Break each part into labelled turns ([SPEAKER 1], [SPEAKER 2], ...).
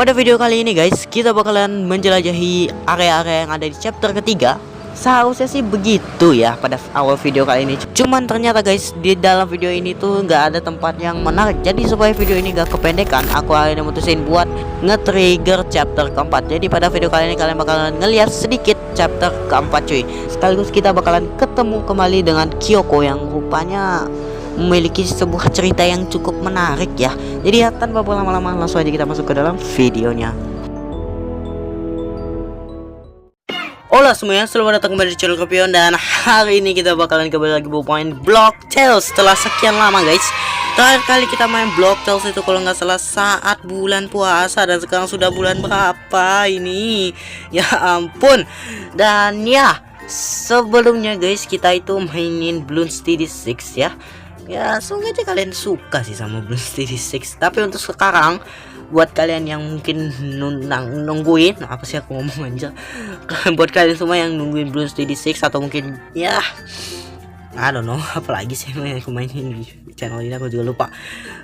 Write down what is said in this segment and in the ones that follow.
[SPEAKER 1] pada video kali ini guys, kita bakalan menjelajahi area-area yang ada di chapter ketiga. Seharusnya sih begitu ya pada awal video kali ini. Cuman ternyata guys, di dalam video ini tuh nggak ada tempat yang menarik. Jadi supaya video ini gak kependekan, aku akhirnya mutusin buat nge-trigger chapter keempat. Jadi pada video kali ini kalian bakalan ngeliat sedikit chapter keempat cuy. Sekaligus kita bakalan ketemu kembali dengan Kyoko yang rupanya memiliki sebuah cerita yang cukup menarik ya. Jadi ya tanpa berlama-lama langsung aja kita masuk ke dalam videonya. Hola semuanya, selamat datang kembali di channel Kopion. Dan hari ini kita bakalan kembali lagi bermain Block Tales setelah sekian lama guys. Terakhir kali kita main Block Tales itu kalau nggak salah saat bulan puasa. Dan sekarang sudah bulan berapa ini? Ya ampun. Dan ya sebelumnya guys, kita itu mainin Bloons-TD 6 ya. Ya semoga aja kalian suka sih sama Bloons-TD 6. Tapi untuk sekarang, buat kalian yang mungkin nungguin, apa sih aku ngomong aja, buat kalian semua yang nungguin Bloons-TD 6 atau mungkin ya I don't know apalagi sih yang aku mainin di channel ini, aku juga lupa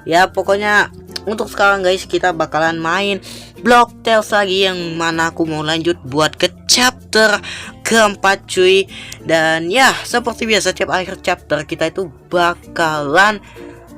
[SPEAKER 1] ya. Pokoknya untuk sekarang guys, kita bakalan main Block Tales lagi, yang mana aku mau lanjut buat ke chapter keempat cuy. Dan ya seperti biasa tiap akhir chapter kita itu bakalan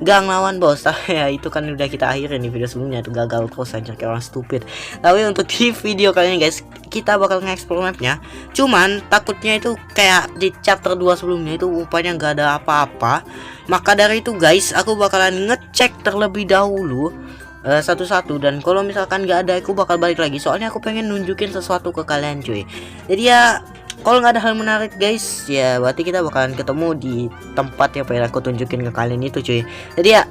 [SPEAKER 1] gang lawan bos. Ya itu kan udah kita akhirin di video sebelumnya, itu gagal terus aja kayak orang stupid. Tapi untuk di video kali ini guys, kita bakal nge-explore mapnya. Cuman takutnya itu kayak di chapter 2 sebelumnya itu rupanya nggak ada apa-apa. Maka dari itu guys, aku bakalan ngecek terlebih dahulu satu-satu, dan kalau misalkan nggak ada aku bakal balik lagi. Soalnya aku pengen nunjukin sesuatu ke kalian cuy. Jadi ya kalau nggak ada hal menarik guys, ya berarti kita bakalan ketemu di tempat yang pengen aku tunjukin ke kalian itu cuy. Jadi ya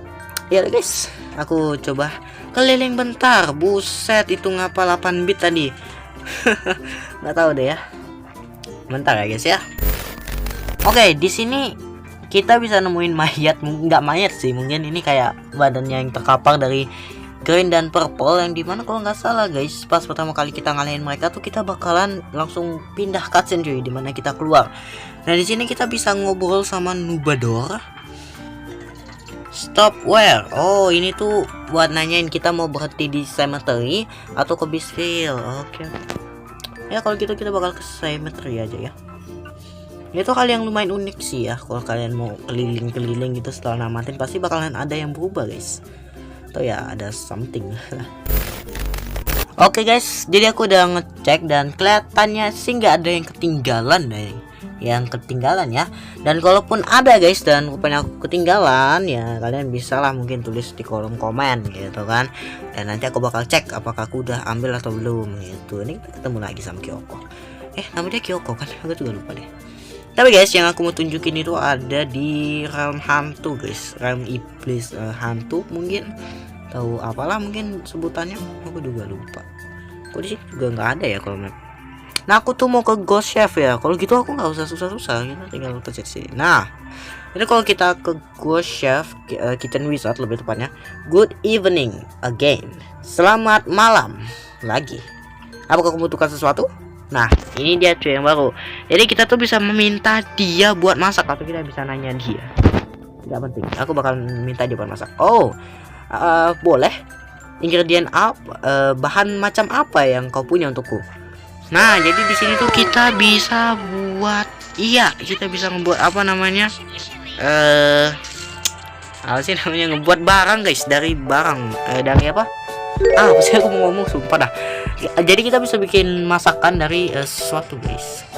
[SPEAKER 1] guys, aku coba keliling bentar. Buset, itu ngapa 8 bit tadi? Nggak tahu deh ya. Bentar ya guys ya. Oke, di sini kita bisa nemuin mayat, nggak mayat sih, mungkin ini kayak badannya yang terkapar dari green dan purple, yang dimana kalau nggak salah guys, pas pertama kali kita ngalahin mereka tuh kita bakalan langsung pindah cutscene cuy, dimana kita keluar. Nah di sini kita bisa ngobrol sama Nubador. Stop where? Oh ini tuh buat nanyain kita mau berhenti di cemetery atau ke Beastfield. Oke. Ya kalau gitu kita bakal ke cemetery aja ya. Itu hal yang lumayan unik sih ya, kalau kalian mau keliling-keliling gitu setelah namatin pasti bakalan ada yang berubah guys. Atau ya ada something. Oke guys, jadi aku udah ngecek dan kelihatannya sih nggak ada yang ketinggalan deh. Yang ketinggalan ya. Dan kalaupun ada guys dan rupanya aku ketinggalan, ya kalian bisa lah mungkin tulis di kolom komen gitu kan. Dan nanti aku bakal cek apakah aku udah ambil atau belum gitu. Ini kita ketemu lagi sama Kyoko. Namanya Kyoko kan? Aku juga lupa deh. Tapi guys, yang aku mau tunjukin itu ada di realm hantu guys, realm iblis hantu mungkin, tahu apalah mungkin sebutannya, aku juga lupa. Kok di sini juga nggak ada ya kalau map. Nah aku tuh mau ke Ghost Chef ya, kalau gitu aku nggak usah susah-susah, kita tinggal pencet sini. Nah ini kalau kita ke Ghost Chef, Kitchen Wizard lebih tepatnya. Good evening again, selamat malam lagi. Apakah kamu membutuhkan sesuatu? Nah ini dia cuy yang baru. Jadi kita tuh bisa meminta dia buat masak, atau kita bisa nanya dia. Tidak penting, aku bakal minta dia buat masak. Oh boleh. Ingredient apa, bahan macam apa yang kau punya untukku? Nah jadi di sini tuh kita bisa buat, iya kita bisa ngebuat apa namanya, apa sih namanya, ngebuat barang guys, dari barang dari apa? Apa sih aku mau ngomong, sumpah dah. Jadi kita bisa bikin masakan dari sesuatu guys.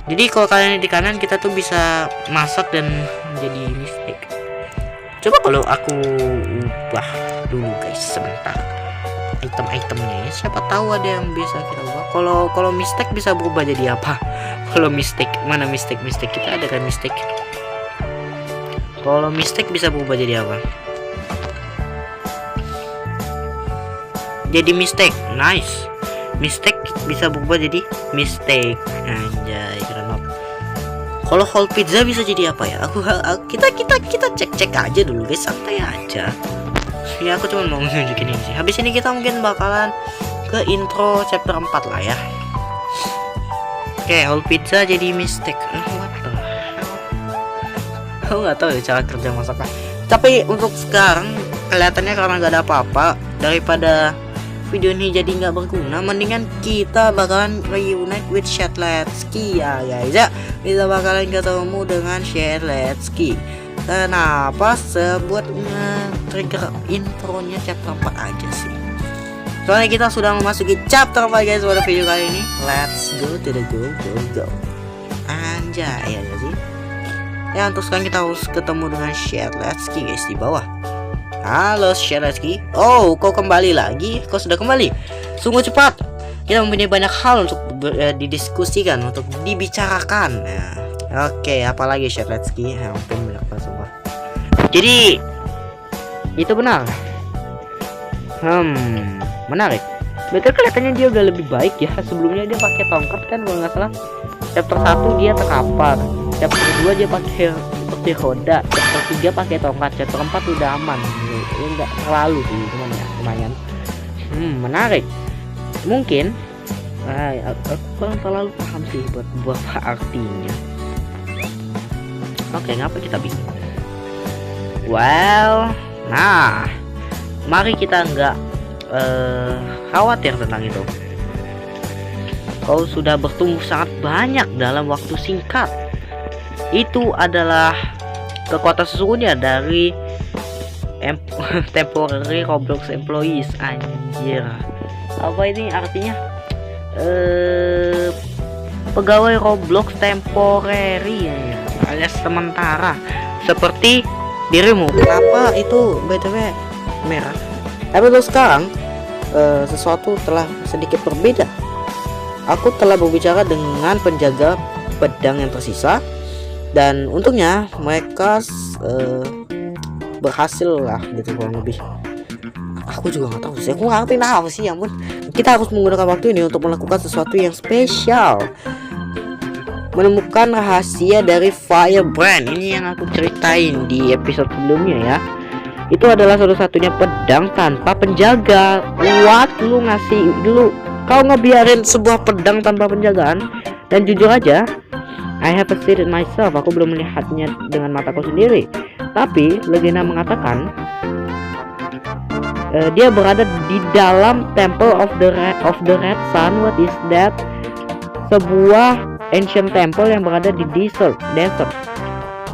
[SPEAKER 1] Jadi kalau kalian di kanan kita tuh bisa masak dan jadi mistake. Coba kalau aku ubah dulu guys sebentar item-itemnya ya, siapa tahu ada yang bisa kita ubah. Kalau mistake bisa berubah jadi apa? Kalau mistake, mana mistake kita ada kan mistake. Kalau mistake bisa berubah jadi apa? Jadi mistake, nice. Mistake bisa berubah jadi mistake, anjay keren banget. Kalau whole pizza bisa jadi apa ya? Kita cek aja dulu guys, santai aja. Ya aku cuma mau nunjukin ini sih. Habis ini kita mungkin bakalan ke intro chapter 4 lah ya. Oke, whole pizza jadi mistake. What the hell? Aku nggak tahu ya cara kerja masaknya. Tapi untuk sekarang kelihatannya karena nggak ada apa-apa, daripada video ini jadi nggak berguna, mendingan kita bakalan reunite with Shatlatsky ya guys ya. Kita bakalan ketemu dengan Shatlatsky. Kenapa sebut trigger intronya chapter 4 aja sih? Soalnya kita sudah memasuki chapter 4 guys pada video kali ini. Let's go to the go. Anjay ya sih. Ya untuk sekarang kita harus ketemu dengan Shatlatsky guys di bawah. Halo Shatlatsky. Oh, kau kembali lagi? Kau sudah kembali? Sungguh cepat. Kita mempunyai banyak hal untuk didiskusikan, untuk dibicarakan. Nah, oke, apalagi Shatlatsky? Ya ampun, banyak banget semua. Jadi itu benar. Menarik. Betul, kelihatannya dia udah lebih baik ya. Sebelumnya dia pakai tongkat kan kalau nggak salah. Chapter 1 dia terkapar. Chapter 2 dia pakai seperti roda. Chapter 3 pakai tongkat. Chapter 4 udah aman. Ya enggak terlalu sih, cuman ya lumayan. Menarik. Mungkin aku kurang terlalu paham sih buat apa artinya. Oke, ngapa kita bingung? Well, nah, mari kita nggak khawatir tentang itu. Kau sudah bertumbuh sangat banyak dalam waktu singkat. Itu adalah kekuatan sesungguhnya dari temporary Roblox employees. Anjir, apa ini artinya? Pegawai Roblox temporary ya, alias sementara, seperti dirimu. Kenapa itu btw merah? Tapi untuk sekarang sesuatu telah sedikit berbeda. Aku telah berbicara dengan penjaga pedang yang tersisa, dan untungnya mereka berhasil lah gitu kurang lebih. Aku juga nggak tahu sih, aku ngerti apa sih, ya ampun. Kita harus menggunakan waktu ini untuk melakukan sesuatu yang spesial, menemukan rahasia dari Firebrand. Ini yang aku ceritain di episode sebelumnya ya. Itu adalah satu-satunya pedang tanpa penjaga. What? Lu ngasih dulu, kau ngebiarin sebuah pedang tanpa penjagaan? Dan jujur aja, I haven't seen it myself. Aku belum melihatnya dengan mataku sendiri. Tapi legenda mengatakan dia berada di dalam Temple of the Red Sun. What is that? Sebuah ancient temple yang berada di desert.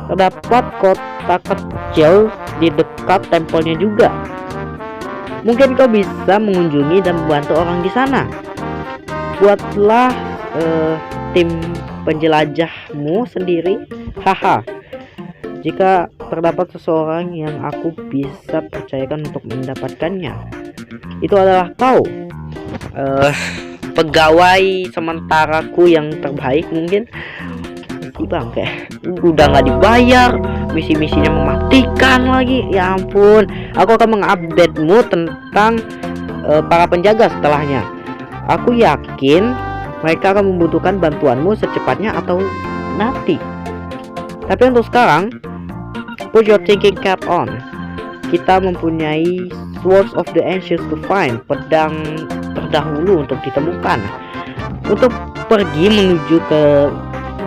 [SPEAKER 1] Terdapat kota kecil di dekat tempelnya juga. Mungkin kau bisa mengunjungi dan membantu orang di sana. Buatlah tim penjelajahmu sendiri. Haha. Jika terdapat seseorang yang aku bisa percayakan untuk mendapatkannya, itu adalah kau. Pegawai sementaraku yang terbaik mungkin. Bangke, udah nggak dibayar, misi-misinya mematikan lagi. Ya ampun, aku akan mengupdate-mu tentang para penjaga setelahnya. Aku yakin mereka akan membutuhkan bantuanmu secepatnya atau nanti. Tapi untuk sekarang, put your thinking cap on. Kita mempunyai Swords of the Ancients to find, pedang terdahulu untuk ditemukan. Untuk pergi menuju ke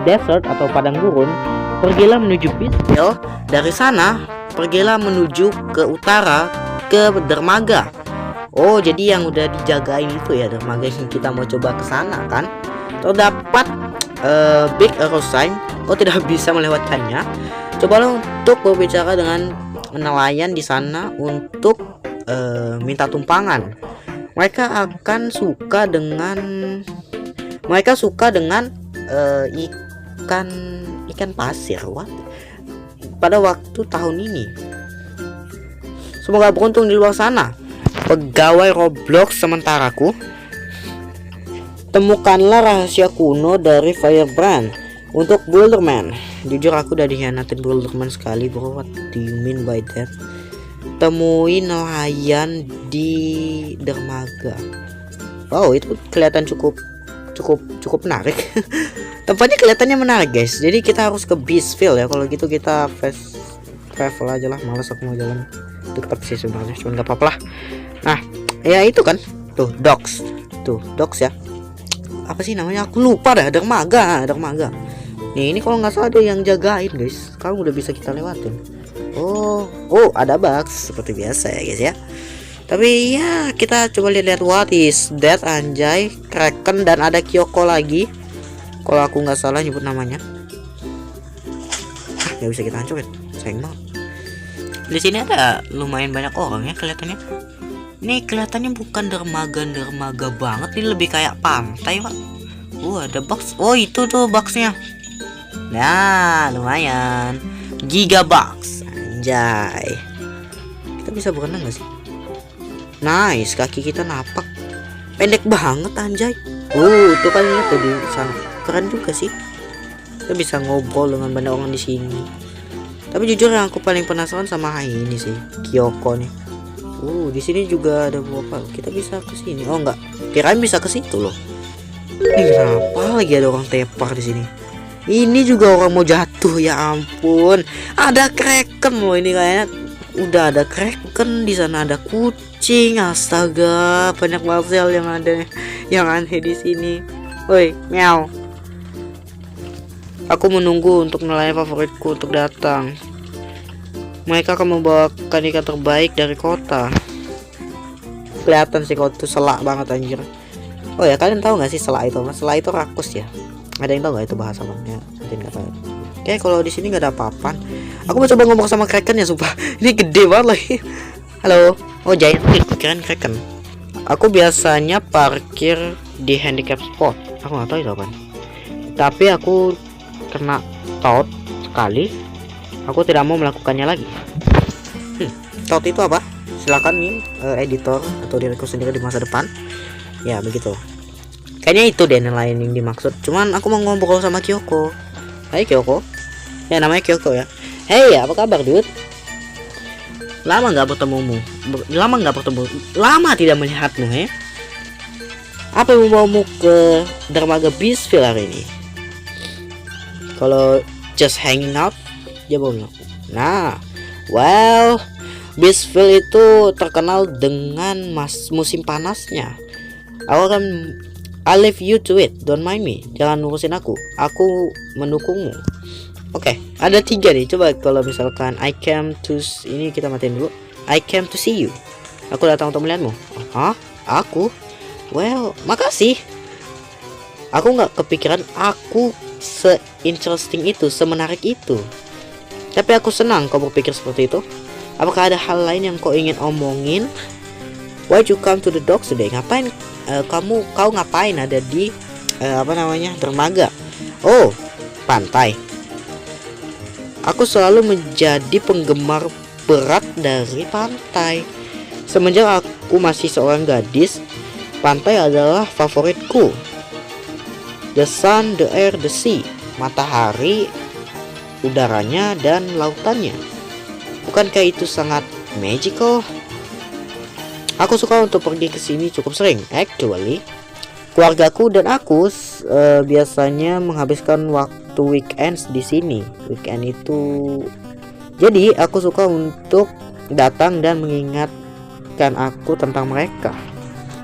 [SPEAKER 1] desert atau padang gurun, pergilah menuju Beastville. Dari sana, pergilah menuju ke utara ke dermaga. Oh, jadi yang udah dijagain itu ya dermaga yang kita mau coba ke sana kan? Terdapat big arrow sign. Kau tidak bisa melewatkannya. Cobalah untuk berbicara dengan nelayan di sana untuk minta tumpangan. Mereka suka dengan ikan pasir. What? Pada waktu tahun ini. Semoga beruntung di luar sana, pegawai Roblox sementaraku. Temukanlah rahasia kuno dari Firebrand untuk Boulderman. Jujur aku udah dikhianatin Boulderman sekali bro. What do you mean by that? Temui nelayan di dermaga. Wow, itu kelihatan cukup menarik. Tempatnya kelihatannya menarik guys. Jadi kita harus ke Beastville ya. Kalau gitu kita fast travel aja lah. Males aku mau jalan dekat sih sebenarnya, cuman gak apa-apa lah. Nah ya itu kan tuh docks ya, apa sih namanya, aku lupa dah. dermaga nih. Ini kalau nggak salah ada yang jagain guys. Sekarang udah bisa kita lewatin. Oh ada box seperti biasa ya guys ya. Tapi ya kita coba lihat what is that, anjay. Kraken dan ada Kyoko lagi. Kalau aku nggak salah nyebut namanya. Nggak bisa kita hancurin, sayang banget. Di sini ada lumayan banyak orang ya kelihatannya. Ini kelihatannya bukan dermaga banget, ini lebih kayak pantai, Pak. Ada box. Oh, itu tuh boxnya. Nah, lumayan. Gigabox, anjay. Kita bisa berenang nggak sih? Nice, kaki kita napak. Pendek banget, anjay. Tuh kan lihat tuh di sana. Keren juga sih. Kita bisa ngobrol dengan banyak orang di sini. Tapi jujur yang aku paling penasaran sama ini sih, Kyoko nih. Di sini juga ada beberapa. Kita bisa ke sini. Oh enggak, kirain bisa ke situ loh. Ini kenapa lagi ada orang tepar di sini? Ini juga orang mau jatuh, ya ampun. Ada kraken loh ini kayaknya. Udah ada kraken di sana, ada kucing. Astaga, banyak Marcel yang ada yang aneh di sini. Woi, meow. Aku menunggu untuk nelayan favoritku untuk datang. Mereka akan membawakan ikan terbaik dari kota. Kelihatan sih kalau itu selak banget anjir. Oh ya, kalian tahu nggak sih selak itu? Selak itu rakus ya. Ada yang tahu nggak itu bahasa mana? Mungkin nggak tahu. Oke, kalau di sini nggak ada apa-apa. Aku mau coba ngomong sama kraken ya, sumpah. Ini gede banget lagi. Halo. Oh, giant kirain kraken. Aku biasanya parkir di handicap spot. Aku nggak tahu itu apa. Tapi aku kena taught sekali. Aku tidak mau melakukannya lagi. Taught itu apa? Silakan nih editor atau diriku sendiri di masa depan. Ya begitu. Kayaknya itu deh lain yang dimaksud. Cuman aku mau ngobrol sama Kyoko. Hai Kyoko. Ya namanya Kyoko ya. Hey, apa kabar dude? Lama nggak bertemumu. Lama tidak melihatmu ya. Apa yang membawamu ke dermaga Beastville hari ini? Kalau just hanging out, dia bohong. Nah, well, Beastville itu terkenal dengan musim panasnya. I'll leave you to it, don't mind me. Jangan ngurusin aku mendukungmu. Oke, ada 3 nih. Coba kalau misalkan I came to, ini kita matiin dulu. I came to see you. Aku datang untuk melihatmu. Hah? Aku? Well, makasih. Aku nggak kepikiran aku se-interesting itu, semenarik itu. Tapi aku senang kau berpikir seperti itu. Apakah ada hal lain yang kau ingin omongin? Why you come to the docks today? Ngapain kau ngapain ada di dermaga? Oh, pantai. Aku selalu menjadi penggemar berat dari pantai. Semenjak aku masih seorang gadis, pantai adalah favoritku. The sun, the air, the sea. Matahari, udaranya, dan lautannya. Bukankah itu sangat magical? Aku suka untuk pergi ke sini cukup sering. Actually, keluargaku dan aku biasanya menghabiskan waktu weekends di sini. Weekend itu, jadi aku suka untuk datang dan mengingatkan aku tentang mereka.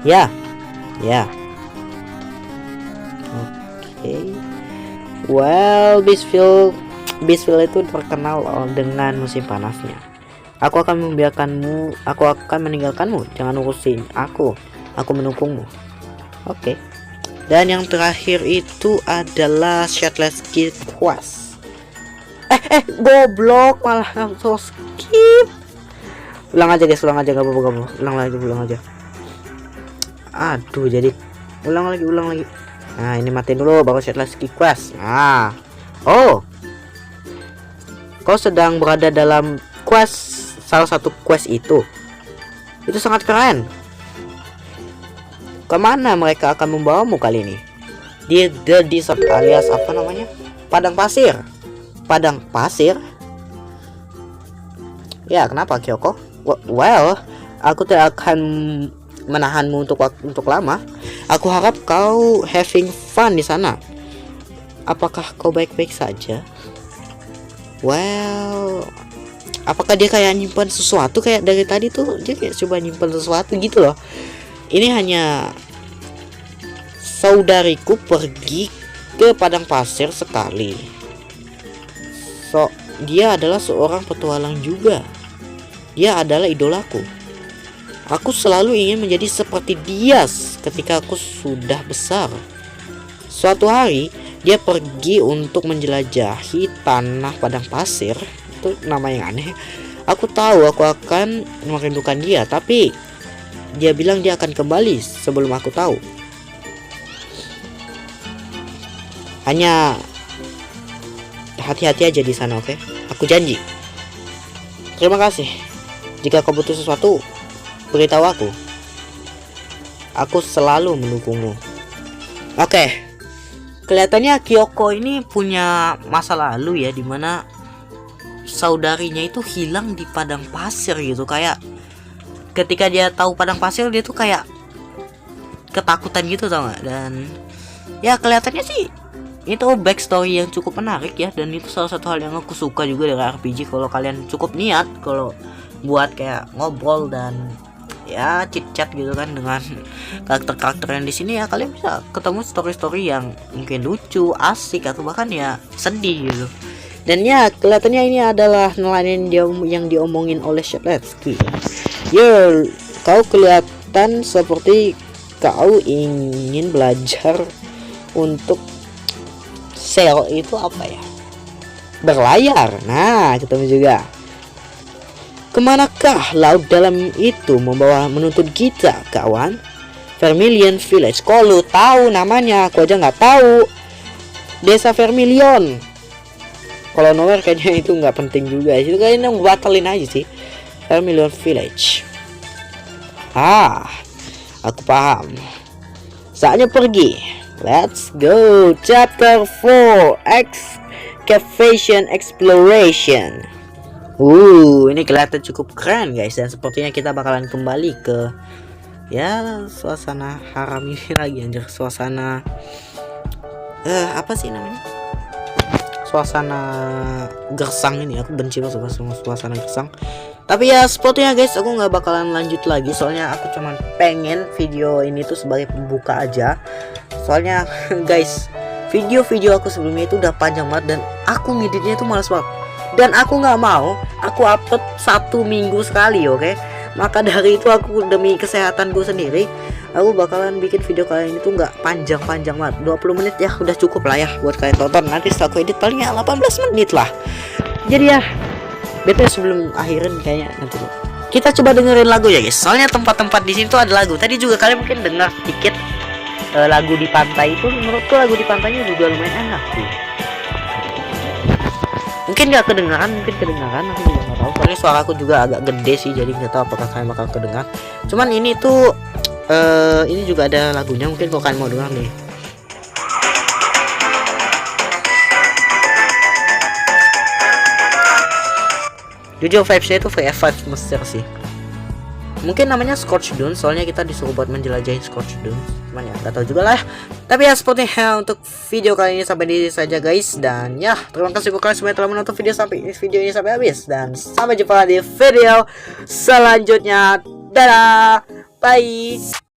[SPEAKER 1] Ya. Oke. Well, Beastville itu terkenal dengan musim panasnya. Aku akan meninggalkanmu. Jangan urusin aku. Aku mendukungmu. Oke. Dan yang terakhir itu adalah Shatleski Quest. Goblok, malah langsung skip. Ulang aja guys, gak apa-apa. Ulang aja. Aduh, jadi ulang lagi. Nah, ini matiin dulu baru Shatleski Quest. Nah. Oh. Kau sedang berada dalam salah satu quest itu. Itu sangat keren. Kemana mereka akan membawamu kali ini? Di The Desert, alias apa namanya? Padang pasir. Ya, kenapa Kyoko? Well, aku tidak akan menahanmu untuk lama. Aku harap kau having fun di sana. Apakah kau baik-baik saja? Well, apakah dia kayak nyimpan sesuatu kayak dari tadi tuh? Dia kayak coba nyimpan sesuatu gitu loh. Ini hanya saudariku pergi ke padang pasir sekali. Dia adalah seorang petualang juga. Dia adalah idolaku. Aku selalu ingin menjadi seperti dia ketika aku sudah besar. Suatu hari dia pergi untuk menjelajahi tanah padang pasir. Itu nama yang aneh. Aku tahu aku akan merindukan dia, tapi dia bilang dia akan kembali sebelum aku tahu. Hanya hati-hati aja di sana, oke? Aku janji. Terima kasih. Jika kau butuh sesuatu, beritahu aku. Aku selalu mendukungmu. Oke. Kelihatannya Kyoko ini punya masa lalu ya, dimana saudarinya itu hilang di padang pasir gitu. Kayak ketika dia tahu padang pasir, dia tuh kayak ketakutan gitu, tau gak? Dan ya kelihatannya sih itu backstory yang cukup menarik ya. Dan itu salah satu hal yang aku suka juga dari RPG. Kalau kalian cukup niat kalau buat kayak ngobrol dan ya chit-chat gitu kan dengan karakter-karakter yang di sini, ya kalian bisa ketemu story-story yang mungkin lucu, asik, atau bahkan ya sedih gitu. Dan ya kelihatannya ini adalah nelayan yang diomongin oleh Sheletsky. Yo, kau kelihatan seperti kau ingin belajar untuk sail itu apa ya? Berlayar. Nah, ketemu juga. Kemanakah laut dalam itu membawa menuntun kita, kawan? Vermilion Village. Kok lu tahu namanya? Aku aja nggak tahu. Desa Vermilion. Kalau nomor kayaknya itu nggak penting juga. Itu kayaknya batalin aja sih. Vermilion Village. Aku paham. Saatnya pergi. Let's go. Chapter 4. Excavation Exploration. Ini kelihatan cukup keren guys, dan sepertinya kita bakalan kembali ke ya suasana haram ini lagi, anjir. Suasana apa sih namanya? Suasana gersang ini. Aku benci banget sama suasana gersang. Tapi ya sepertinya guys, aku nggak bakalan lanjut lagi, soalnya aku cuman pengen video ini tuh sebagai pembuka aja. Soalnya guys, video-video aku sebelumnya itu udah panjang banget dan aku ngeditnya itu malas banget. Dan aku nggak mau aku upload 1 minggu sekali, oke? Maka dari itu aku demi kesehatanku sendiri, aku bakalan bikin video kali ini tuh nggak panjang-panjang banget. 20 menit ya udah cukup lah ya buat kalian tonton. Nanti setelah aku edit palingnya 18 menit lah. Jadi ya betul, sebelum akhirin kayaknya nanti kita coba dengerin lagu ya guys. Soalnya tempat-tempat di sini tuh ada lagu. Tadi juga kalian mungkin dengar sedikit lagu di pantai itu. Menurutku lagu di pantainya juga lumayan enak sih. Mungkin nggak kedengaran, aku juga nggak tahu. Soalnya suara aku juga agak gede sih, jadi nggak tahu apakah kalian bakal kedengar. Cuman ini tuh ini juga ada lagunya, mungkin kalau kalian mau dengar nih. Jujur vibesnya itu VF5 Mesir sih. Mungkin namanya Scorched Dunes, soalnya kita disuruh buat menjelajahi Scorched Dunes. Cuman ya nggak tahu juga lah. Tapi ya sepertinya untuk video kali ini sampai di sini saja guys. Dan ya terima kasih buat kalian semua yang telah menonton video ini sampai habis. Dan sampai jumpa di video selanjutnya. Dadah, bye.